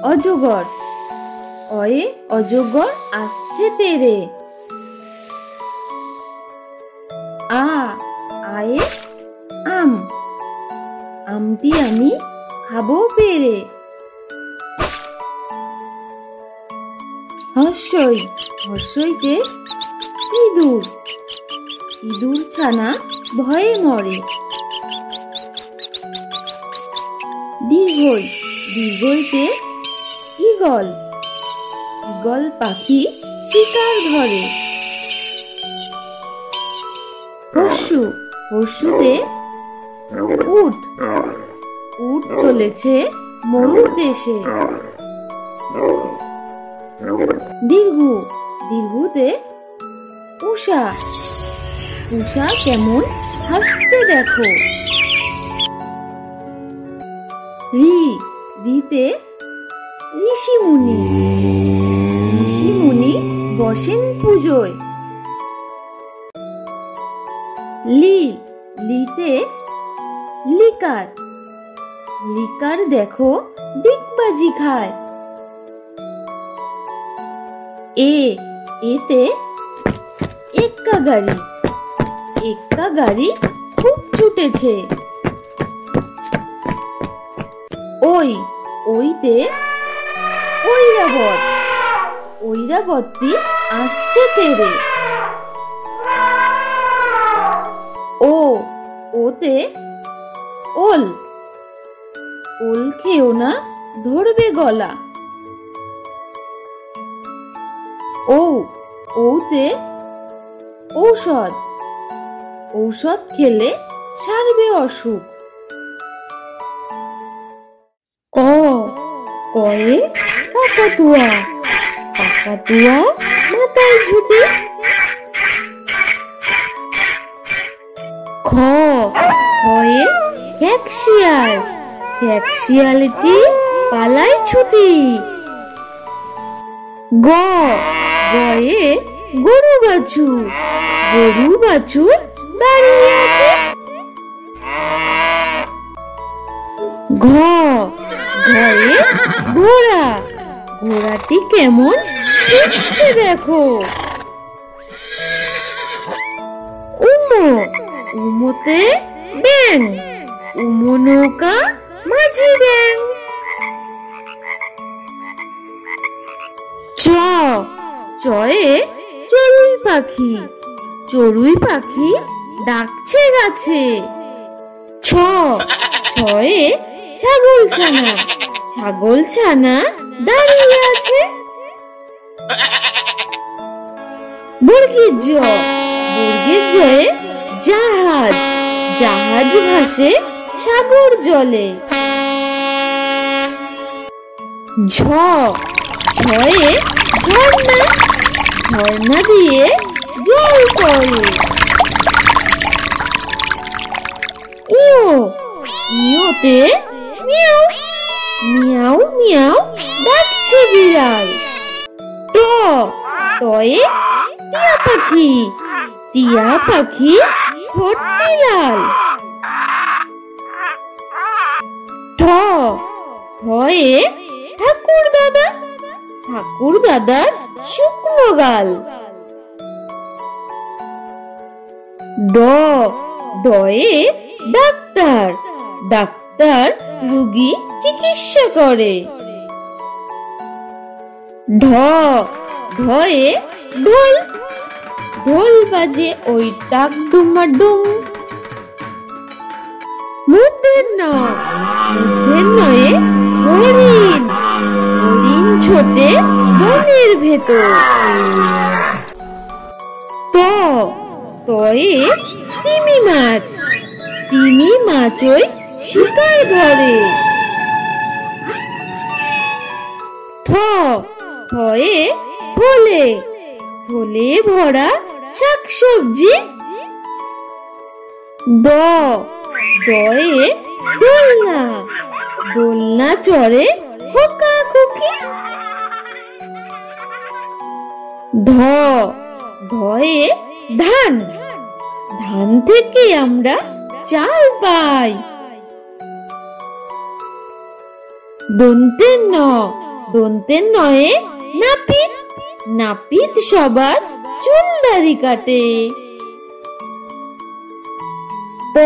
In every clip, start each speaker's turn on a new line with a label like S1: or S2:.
S1: অজগর। অয়ে অজগর আসছে তেরে। আয়ে আম। আমটি আমি খাবো পেরে। হর্ষই। হর্ষইতে ইঁদুর। ইঁদুর ছানা ভয়ে মরে। দীর্ঘই। দীর্ঘইতে ঈগল। ঈগল পাখি শিকার ধরে। হর্ষু। হর্ষুতে উট। উট চলেছে মরুর দেশে। দীর্ঘু। দীর্ঘুতে উষা। উষা কেমন হাসছে দেখো। রি। রিতে ঋষিমুনি। ঋষিমুনি বসেন পুজোয়। লি। লিতে লিকার। লিকার দেখো ডিগবাজি খায়। এতে এক্কা গাড়ি। এক্কা গাড়ি খুব ছুটেছে। ওইতে ঐরাবত। ঐরাবতী আসছে তেরে। ওতে ওল। ওল খেও না ধরবে গলা। ওতে ঔষধ। ঔষধ খেলে সারবে অসুখ। কয়ে কাকাতুয়া। কাকাতুয়া মাথায় ঝুঁটি। খয়ে ক্যাকশিয়াল। ক্যাকশিয়ালটি পালায় ছুটি। গয়ে গরু বাছু। গরু বাছু দাঁড়িয়ে আছে। ঘয়ে ঘোড়া। ঘোড়াটি কেমন ছুটছে দেখো। উমোতে ব্যাঙ। উমো নৌকা মাঝি ব্যাঙ। চয়ে চড়ুই পাখি। চড়ুই পাখি ডাকছে গাছে। ছয়ে ছাগল ছানা। ছাগল ছানা দাঁড়িয়ে আছে। বর্গীর জ। বর্গীর জয়ে জাহাজ। জাহাজ ভাসে সাগর জলে। ঝয়ে ঝর্ণা। ঝর্ণা দিয়ে জল পড়ে। ইয়োতে মিয়াও। মিয়াও মিয়াও ডাকছে বিড়াল। টয়ে টিয়া পাখি। টিয়া পাখি ঠোঁটটি লাল। ঠয়ে ঠাকুর দাদা। ঠাকুর দাদার শুকনো গাল। ডয়ে ডাক্তার। ডাক্তার রোগী চিকিৎসা করে। ঢয়ে ঢোল। ঢোল বাজে ওই টাক ডুমাডুম। মূর্ধন্যয়ে হরিণ। হরিণ ছোটে বনের ভেতর। তয়ে তিমি মাছ। তিমি মাছ ওই শিকার ধরে। থয়ে থলে। থলে ভরা শাকসবজি। দয়ে দোলনা। দোলনা চড়ে খোকা খুকি। ধয়ে ধান। ধান থেকে আমরা চাল পাই। দন্তের ন। দন্তের নয়ে নাপিত, নাপিত সবার চুল দাড়ি কাটে। প,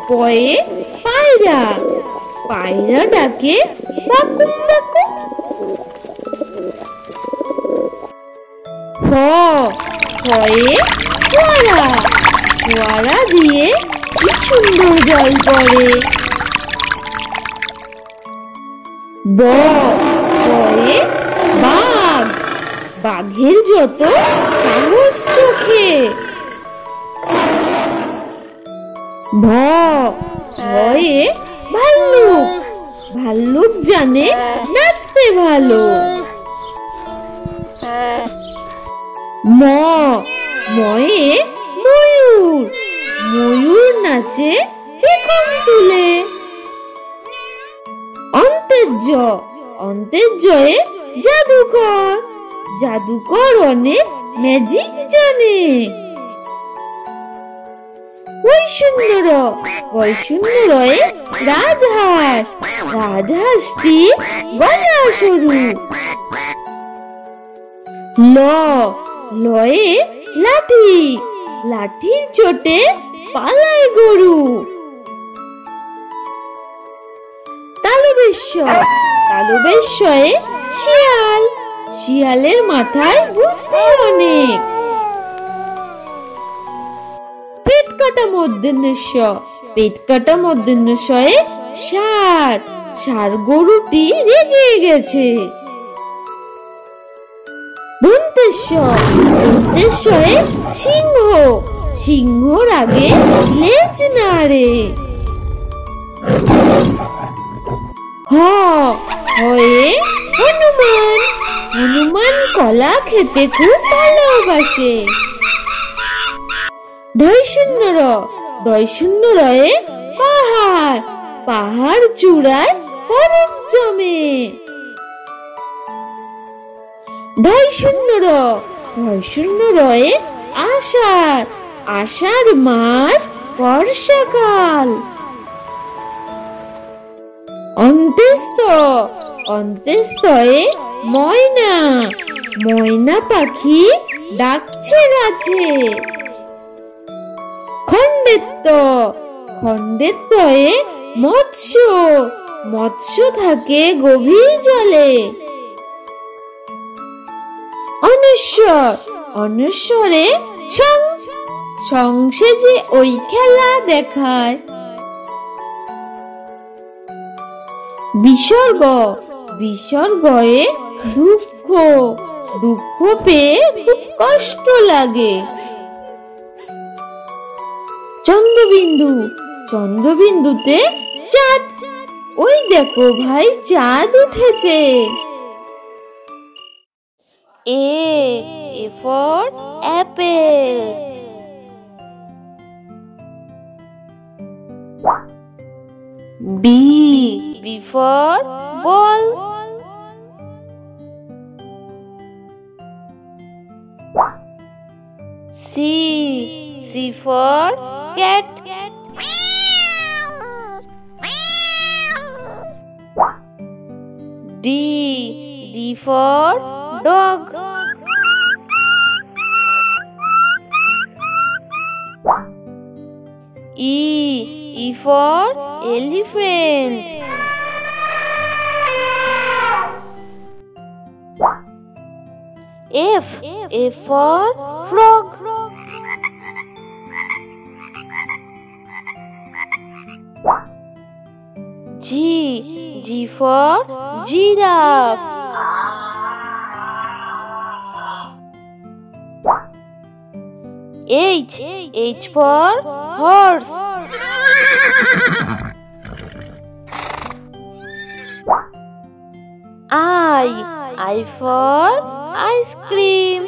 S1: পয়ে পায়রা, পায়রা ডাকে বাকুম বাকুম। ফ, ফয়ে ফোয়ারা, ফোয়ারা দিয়ে কি সুন্দর জল পড়ে। ব, বয়ে বাঘ, বাঘের যত সাহস চোখে। ভ, ভয়ে ভাল্লুক, ভাল্লুক জানে নাচতে ভালো। ম, ময়ে ময়ূর, ময়ূর নাচে পেখম তুলে। অন্তেজ, অন্তেজয়ে জাদুকর, জাদুকর অনেক ম্যাজিক জানে। বৈশূন্য, বৈশূন্যরয়ে রাজহাঁস, রাজহাঁসটি গলা সরু। ল, লয়ে লাঠি, লাঠির চোটে পালায় গরু। তালবেশ্বর, তালবেশ্বরে শিয়াল, শিয়ালের মাথায় বুদ্ধি অনেক। পেট কাটা মূর্ধন্য-ষ, পেট কাটা মূর্ধন্য-ষয়ে ষাঁড়, ষাঁড় গরুটি রেগে গেছে। দন্তেশ্বর, দন্তেশ্বরে সিংহ, সিংহর আগে লেজ নাড়ে। হ, হয়ে হনুমান, হনুমান কলা খেতে খুব ভালোবাসে। ঢয়শূন্য-র, ঢয়শূন্য-রয়ে পাহাড়, পাহাড় চূড়ায় বরফ জমে। ঢয়শূন্য-র, ঢয়শূন্য-রয়ে আষাঢ়, আষাঢ় মাস বর্ষাকাল। অন্ত্যেস্ত, অন্ত্যেস্তয়ে ময়না, ময়না পাখি ডাকছে গাছে। খণ্ডেত্ব, খণ্ডেত্বয়ে মৎস্য, মৎস্য থাকে গভীর জলে। অনশ্বর, অনশ্বরে শঙ্খ, শঙ্খে যে ওই খেলা দেখায়। বিসর্গ, বিসর্গয়ে দুঃখ, দুঃখ পেয়ে খুব কষ্ট লাগে। চন্দ্রবিন্দু, চন্দ্রবিন্দুতে চাঁদ, ওই দেখো ভাই চাঁদ উঠেছে। A for apple. B for ball. C for cat. D for dog. E for elephant. F for frog. G for giraffe. H for horse. I for ice cream.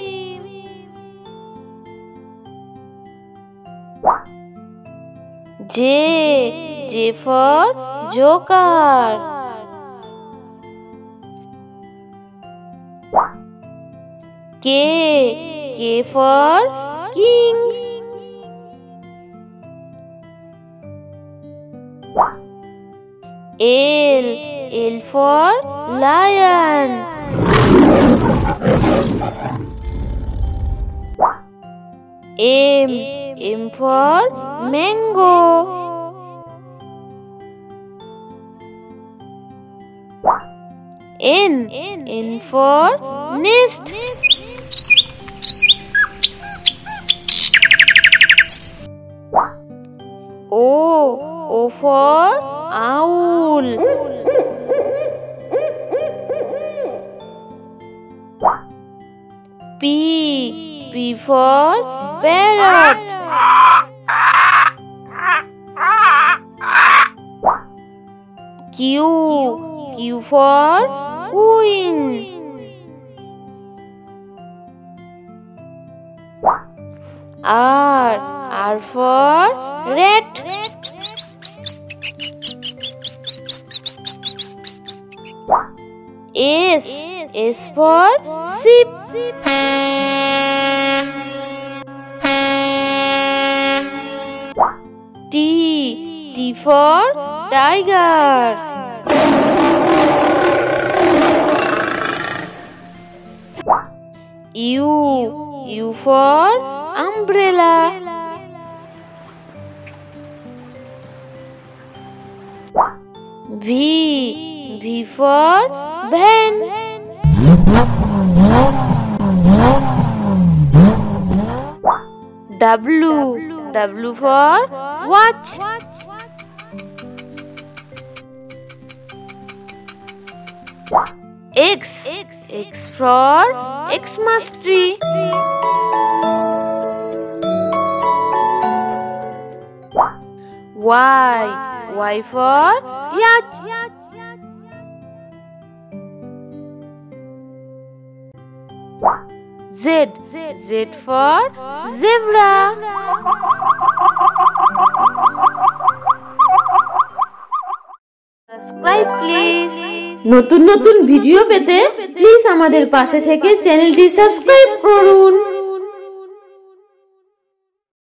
S1: J for joker. K for king. L for lion. M for mango. N for nest. O for owl. P for parrot. Q for queen. R for rat. S for sheep. T for tiger. U for umbrella. V for van. W for watch. X for Xmas tree. Y for yacht. Z for zebra. Subscribe please. নতুন video পেতে please আমাদের পাশে থেকে চ্যানেলটি subscribe করুন।